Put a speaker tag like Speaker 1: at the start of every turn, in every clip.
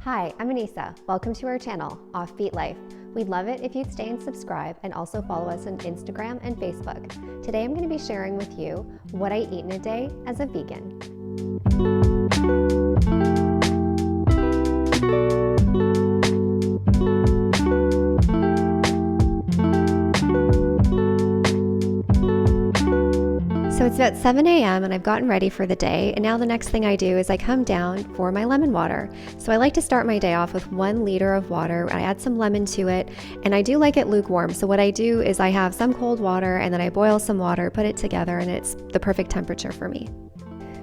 Speaker 1: Hi, I'm Aneesa. Welcome to our channel, Offbeat Life. We'd love it if you'd stay and subscribe and also follow us on Instagram and Facebook. Today I'm going to be sharing with you what I eat in a day as a vegan. So it's about 7 a.m. and I've gotten ready for the day, and now the next thing I do is I come down for my lemon water. So I like to start my day off with 1 liter of water. I add some lemon to it, and I do like it lukewarm. So what I do is I have some cold water and then I boil some water, put it together, and it's the perfect temperature for me.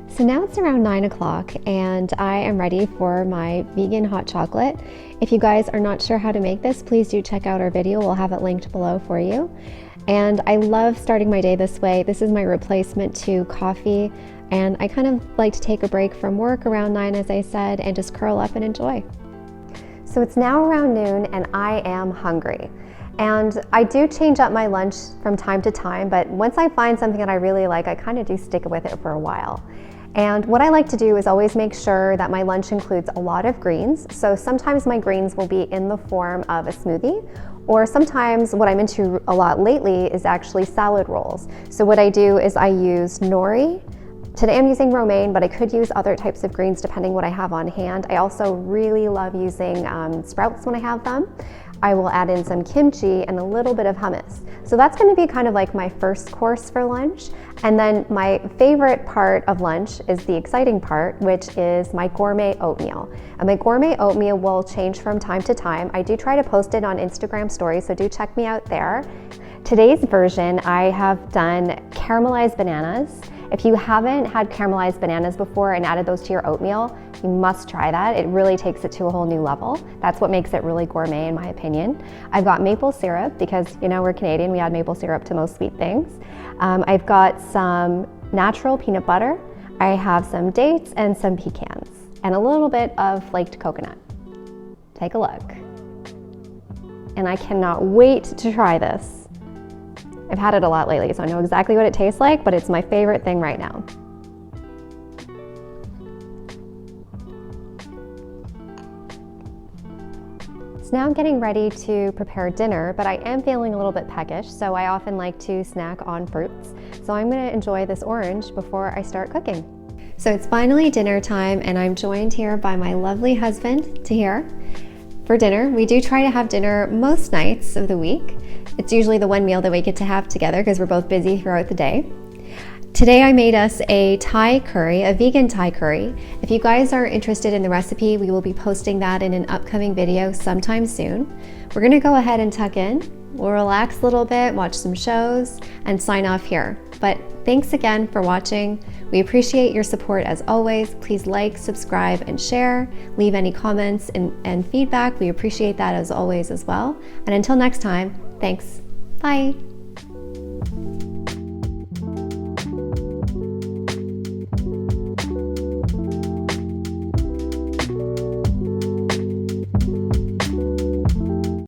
Speaker 1: So now it's around 9 o'clock and I am ready for my vegan hot chocolate. If you guys are not sure how to make this, please do check out our video. We'll have it linked below for you. And I love starting my day this way. This is my replacement to coffee, and I kind of like to take a break from work around 9, as I said, and just curl up and enjoy. So it's now around noon and I am hungry. And I do change up my lunch from time to time, but once I find something that I really like, I kind of do stick with it for a while. And what I like to do is always make sure that my lunch includes a lot of greens. So sometimes my greens will be in the form of a smoothie, or sometimes what I'm into a lot lately is actually salad rolls. So what I do is I use nori. Today I'm using romaine, but I could use other types of greens depending what I have on hand. I also really love using sprouts when I have them. I will add in some kimchi and a little bit of hummus. So that's going to be kind of like my first course for lunch. And then my favorite part of lunch is the exciting part, which is my gourmet oatmeal. And my gourmet oatmeal will change from time to time. I do try to post it on Instagram stories, so do check me out there. Today's version, I have done caramelized bananas. If you haven't had caramelized bananas before and added those to your oatmeal, you must try that. It really takes it to a whole new level. That's what makes it really gourmet in my opinion. I've got maple syrup because, you know, we're Canadian, we add maple syrup to most sweet things. I've got some natural peanut butter. I have some dates and some pecans and a little bit of flaked coconut. Take a look. And I cannot wait to try this. I've had it a lot lately, so I know exactly what it tastes like, but it's my favorite thing right now. So now I'm getting ready to prepare dinner, but I am feeling a little bit peckish, so I often like to snack on fruits. So I'm gonna enjoy this orange before I start cooking. So it's finally dinner time, and I'm joined here by my lovely husband, Tahir. For dinner, we do try to have dinner most nights of the week. It's usually the one meal that we get to have together because we're both busy throughout the day. Today I made us a Thai curry, a vegan Thai curry. If you guys are interested in the recipe, we will be posting that in an upcoming video sometime soon. We're gonna go ahead and tuck in. We'll relax a little bit, watch some shows, and sign off here. But thanks again for watching. We appreciate your support as always. Please like, subscribe, and share. Leave any comments and feedback. We appreciate that as always as well. And until next time, thanks. Bye.